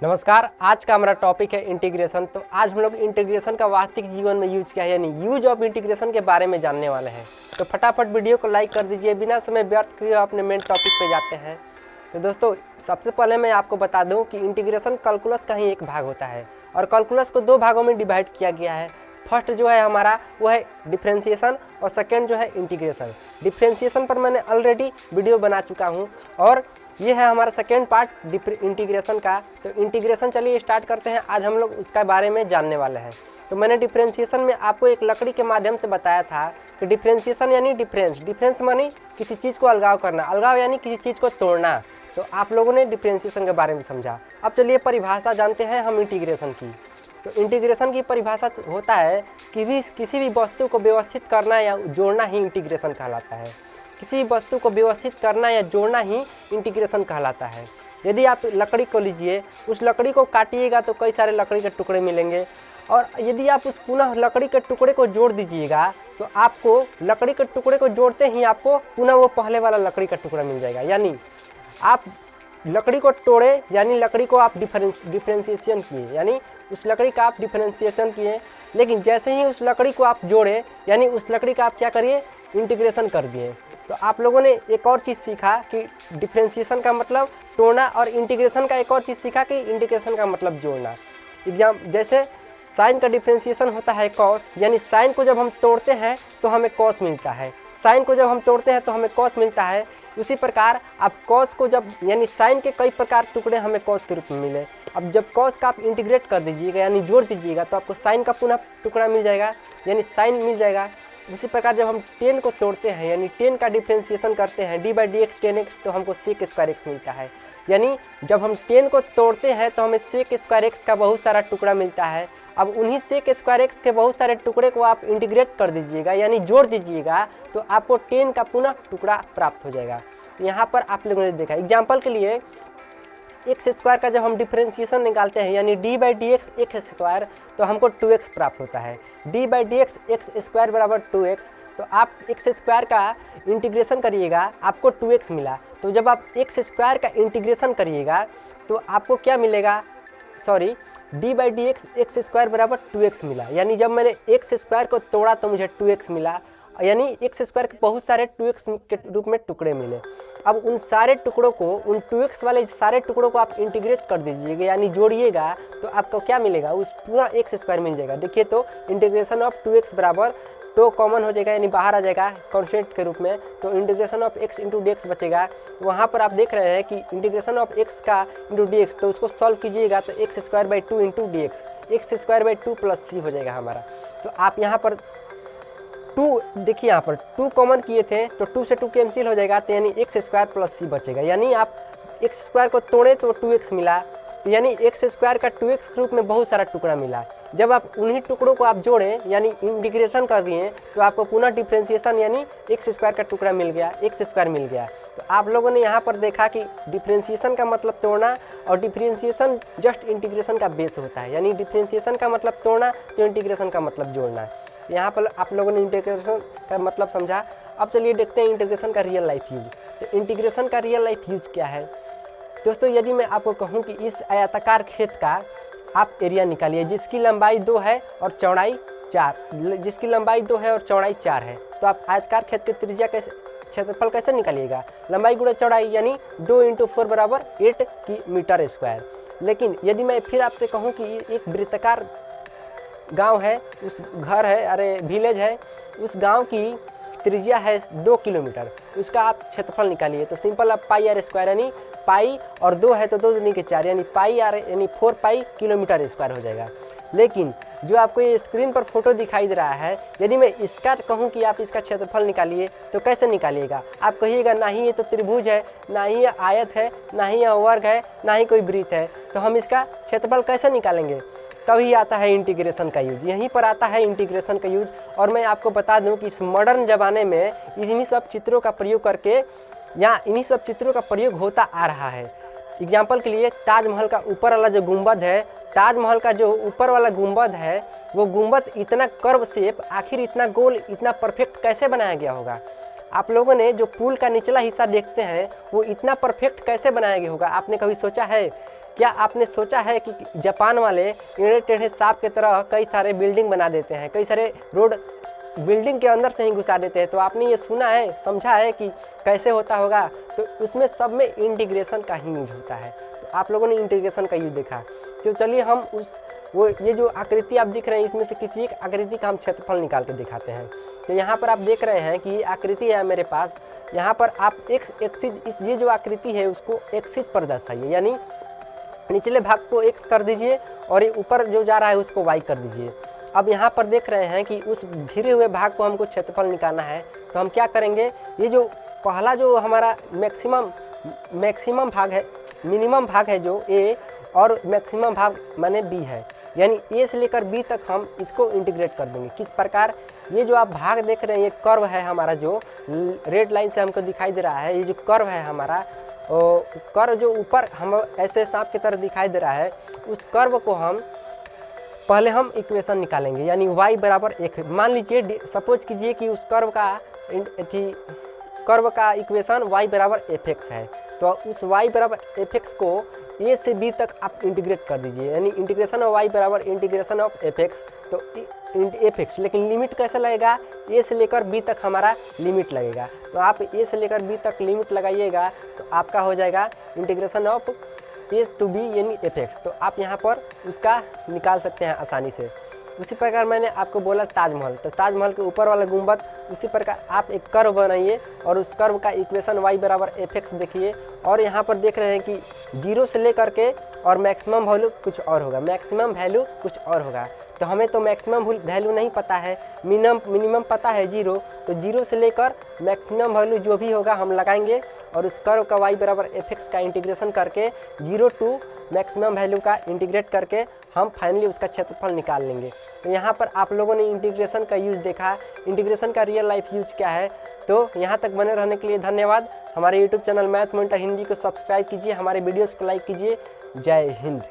नमस्कार। आज का हमारा टॉपिक है इंटीग्रेशन। तो आज हम लोग इंटीग्रेशन का वास्तविक जीवन में यूज क्या है यानी यूज ऑफ इंटीग्रेशन के बारे में जानने वाले हैं। तो फटाफट वीडियो को लाइक कर दीजिए, बिना समय व्यर्थ किए अपने मेन टॉपिक पे जाते हैं। तो दोस्तों, सबसे पहले मैं आपको बता दूं कि इंटीग्रेशन कैलकुलस का ही एक भाग होता है और कैलकुलस को दो भागों में डिवाइड किया गया है। फर्स्ट जो है हमारा वो है डिफरेंशिएशन और सेकेंड जो है इंटीग्रेशन। डिफरेंशिएशन पर मैंने ऑलरेडी वीडियो बना चुका हूँ और ये है हमारा सेकेंड पार्ट इंटीग्रेशन का। तो इंटीग्रेशन चलिए स्टार्ट करते हैं। आज हम लोग उसका बारे में जानने वाले हैं। तो मैंने डिफरेंशिएशन में आपको एक लकड़ी के माध्यम से बताया था कि डिफरेंशिएशन यानी डिफरेंस मानी किसी चीज़ को अलगाव करना, अलगाव यानी किसी चीज़ को तोड़ना। तो आप लोगों ने डिफरेंशिएशन के बारे में समझा। अब चलिए परिभाषा जानते हैं हम इंटीग्रेशन की। तो इंटीग्रेशन की परिभाषा होता है कि किसी भी वस्तु को व्यवस्थित करना या जोड़ना ही इंटीग्रेशन कहलाता है। किसी वस्तु को व्यवस्थित करना या जोड़ना ही इंटीग्रेशन कहलाता है। यदि आप लकड़ी को लीजिए, उस लकड़ी को काटिएगा तो कई सारे लकड़ी के टुकड़े मिलेंगे और यदि आप उस पुनः लकड़ी के टुकड़े को जोड़ दीजिएगा तो आपको लकड़ी के टुकड़े को जोड़ते ही आपको पुनः वो पहले वाला लकड़ी का टुकड़ा मिल जाएगा। यानी आप लकड़ी को तोड़े यानी लकड़ी को आप डिफरेंशिएशन किए, यानी उस लकड़ी का आप डिफरेंशिएशन किए। लेकिन जैसे ही उस लकड़ी को आप जोड़े यानी उस लकड़ी का आप क्या करिए, इंटीग्रेशन कर दिए। तो आप लोगों ने एक और चीज़ सीखा कि डिफरेंशिएशन का मतलब तोड़ना और इंटीग्रेशन का एक और चीज़ सीखा कि इंटीग्रेशन का मतलब जोड़ना। जैसे साइन का डिफरेंशिएशन होता है कॉस, यानी साइन को जब हम तोड़ते हैं तो हमें कॉस मिलता है, साइन को जब हम तोड़ते हैं तो हमें कॉस मिलता है। उसी प्रकार आप कॉस को जब यानी साइन के कई प्रकार टुकड़े हमें कॉस के रूप में मिले। अब जब कॉस का आप इंटीग्रेट कर दीजिएगा यानी जोड़ दीजिएगा तो आपको साइन का पुनः टुकड़ा मिल जाएगा यानी साइन मिल जाएगा। इसी प्रकार जब हम 10 को तोड़ते हैं यानी 10 का डिफरेंशिएशन करते हैं d/dx 10x तो हमको sec² मिलता है। यानी जब हम 10 को तोड़ते हैं तो हमें sec² का बहुत सारा टुकड़ा मिलता है। अब उन्हीं sec² के बहुत सारे टुकड़े को आप इंटीग्रेट कर दीजिएगा यानी जोड़ दीजिएगा तो आपको 10 का पुनः टुकड़ा प्राप्त हो जाएगा। यहाँ पर आप लोगों ने देखा, एग्जाम्पल के लिए x² का जब हम डिफरेंशिएशन निकालते हैं यानी d/dx x² तो हमको 2x प्राप्त होता है। d/dx x² बराबर 2x। तो आप x² का इंटीग्रेशन करिएगा आपको 2x मिला। तो जब आप x² का इंटीग्रेशन करिएगा तो आपको क्या मिलेगा, सॉरी d/dx x² बराबर 2x मिला। यानी जब मैंने x² को तोड़ा तो मुझे 2x मिला, यानी x² के बहुत सारे 2x के रूप में टुकड़े मिले। अब उन सारे टुकड़ों को, उन 2x वाले सारे टुकड़ों को आप इंटीग्रेट कर दीजिएगा यानी जोड़िएगा तो आपको क्या मिलेगा, उस पूरा x² मिल जाएगा। देखिए तो इंटीग्रेशन ऑफ 2x बराबर तो कॉमन हो जाएगा यानी बाहर आ जाएगा कॉन्स्टेंट के रूप में। तो integration of x into dx बचेगा। वहाँ पर आप देख रहे हैं कि इंटीग्रेशन ऑफ x का इंटू dx, तो उसको सॉल्व कीजिएगा तो x² into dx x² plus c हो जाएगा हमारा। तो आप यहाँ पर 2 देखिए, यहाँ पर 2 कॉमन किए थे तो 2 से 2 कैंसिल हो जाएगा तो यानी x² प्लस c बचेगा। यानी आप x² को तोड़े तो 2x मिला, यानी x² का 2x के रूप में बहुत सारा टुकड़ा मिला। जब आप उन्हीं टुकड़ों को आप जोड़े यानी इंटीग्रेशन कर दिए तो आपको पुनः डिफरेंशिएशन यानी x² का टुकड़ा मिल गया, x² मिल गया। तो आप लोगों ने यहाँ पर देखा कि डिफरेंशिएशन का मतलब तोड़ना और डिफरेंशिएशन जस्ट इंटीग्रेशन का बेस होता है। यानी डिफरेंशिएशन का मतलब तोड़ना तो इंटीग्रेशन का मतलब जोड़ना। यहाँ पर आप लोगों ने इंटीग्रेशन का मतलब समझा। अब चलिए देखते हैं इंटीग्रेशन का रियल लाइफ यूज। तो इंटीग्रेशन का रियल लाइफ यूज क्या है दोस्तों, यदि मैं आपको कहूँ कि इस आयताकार खेत का आप एरिया निकालिए जिसकी लंबाई 2 है और चौड़ाई 4, जिसकी लंबाई 2 है और चौड़ाई 4 है, तो आप आयताकार खेत की त्रिज्या कैसे, क्षेत्रफल कैसे निकालिएगा, लंबाई गुणा चौड़ाई यानी 2 × 4 बराबर 8 मीटर²। लेकिन यदि मैं फिर आपसे कहूँ कि एक वृत्ताकार गांव है, उस घर है, अरे विलेज है, उस गांव की त्रिज्या है 2 किलोमीटर, उसका आप क्षेत्रफल निकालिए तो सिंपल आप πr² यानी पाई और 2 है तो 2 दूनी के 4 यानी πr यानी 4 पाई किलोमीटर² हो जाएगा। लेकिन जो आपको ये स्क्रीन पर फोटो दिखाई दे रहा है, यदि मैं इसका कहूँ कि आप इसका क्षेत्रफल निकालिए तो कैसे निकालिएगा, आप कहिएगा ना ही ये तो त्रिभुज है, ना ही ये आयत है, ना ही यह वर्ग है, ना ही कोई वृत्त है, तो हम इसका क्षेत्रफल कैसे निकालेंगे। तभी आता है इंटीग्रेशन का यूज, यहीं पर आता है इंटीग्रेशन का यूज। और मैं आपको बता दूं कि इस मॉडर्न ज़माने में इन्हीं सब चित्रों का प्रयोग करके या इन्हीं सब चित्रों का प्रयोग होता आ रहा है। एग्जाम्पल के लिए ताजमहल का ऊपर वाला जो गुंबद है, ताजमहल का जो ऊपर वाला गुंबद है, वो गुंबद इतना कर्व शेप, आखिर इतना गोल, इतना परफेक्ट कैसे बनाया गया होगा। आप लोगों ने जो पुल का निचला हिस्सा देखते हैं वो इतना परफेक्ट कैसे बनाया गया होगा, आपने कभी सोचा है। क्या आपने सोचा है कि जापान वाले टेढ़े टेढ़े सांप की तरह कई सारे बिल्डिंग बना देते हैं, कई सारे रोड बिल्डिंग के अंदर से ही घुसा देते हैं। तो आपने ये सुना है, समझा है कि कैसे होता होगा? तो उसमें सब में इंटीग्रेशन का ही यूज होता है। तो आप लोगों ने इंटीग्रेशन का यूज देखा। तो चलिए हम ये जो आकृति आप दिख रहे हैं, इसमें से किसी एक आकृति का हम क्षेत्रफल निकाल के दिखाते हैं। तो यहाँ पर आप देख रहे हैं कि ये आकृति है मेरे पास। यहाँ पर आप एक्सिस, ये जो आकृति है उसको एक्सिस पर दर्शाइए, यानी निचले भाग को x कर दीजिए और ये ऊपर जो जा रहा है उसको y कर दीजिए। अब यहाँ पर देख रहे हैं कि उस घिरे हुए भाग को हमको क्षेत्रफल निकालना है। तो हम क्या करेंगे, ये जो पहला जो हमारा मैक्सिमम भाग है, मिनिमम भाग है जो a, और मैक्सिमम भाग माने b है, यानी a से लेकर b तक हम इसको इंटीग्रेट कर देंगे। किस प्रकार? ये जो आप भाग देख रहे हैं, ये कर्व है हमारा, जो रेड लाइन से हमको दिखाई दे रहा है। ये जो कर्व है हमारा, कर्व जो ऊपर हम ऐसे सांप की तरह दिखाई दे रहा है, उस कर्व को हम पहले हम इक्वेशन निकालेंगे, यानी y बराबर 1। मान लीजिए, सपोज कीजिए कि उस कर्व का इक्वेशन y बराबर fx है। तो उस y बराबर fx को a से b तक आप इंटीग्रेट कर दीजिए, यानी इंटीग्रेशन ऑफ y बराबर इंटीग्रेशन ऑफ fx। तो fx, लेकिन लिमिट कैसे लगेगा? a से लेकर b तक हमारा लिमिट लगेगा। तो आप a से लेकर b तक लिमिट लगाइएगा तो आपका हो जाएगा integration of a to b यानी fx। तो आप यहाँ पर उसका निकाल सकते हैं आसानी से। उसी प्रकार मैंने आपको बोला ताजमहल, तो ताजमहल के ऊपर वाला गुंबद, उसी प्रकार आप एक कर्व बनाइए और उस कर्व का इक्वेशन y बराबर fx देखिए। और यहाँ पर देख रहे हैं कि 0 से लेकर के और मैक्सिमम वैल्यू कुछ और होगा, मैक्सिमम वैल्यू कुछ और होगा। तो हमें तो मैक्सिमम वैल्यू नहीं पता है, मिनिमम पता है 0। तो 0 से लेकर मैक्सिमम वैल्यू जो भी होगा हम लगाएंगे और उस कर्व का y बराबर fx का इंटीग्रेशन करके 0 टू मैक्सिमम वैल्यू का इंटीग्रेट करके हम फाइनली उसका क्षेत्रफल निकाल लेंगे। तो यहाँ पर आप लोगों ने इंटीग्रेशन का यूज़ देखा, इंटीग्रेशन का रियल लाइफ यूज क्या है। तो यहाँ तक बने रहने के लिए धन्यवाद। हमारे YouTube channel math monitor Hindi को सब्सक्राइब कीजिए, हमारे वीडियोज़ को लाइक कीजिए। जय हिंद।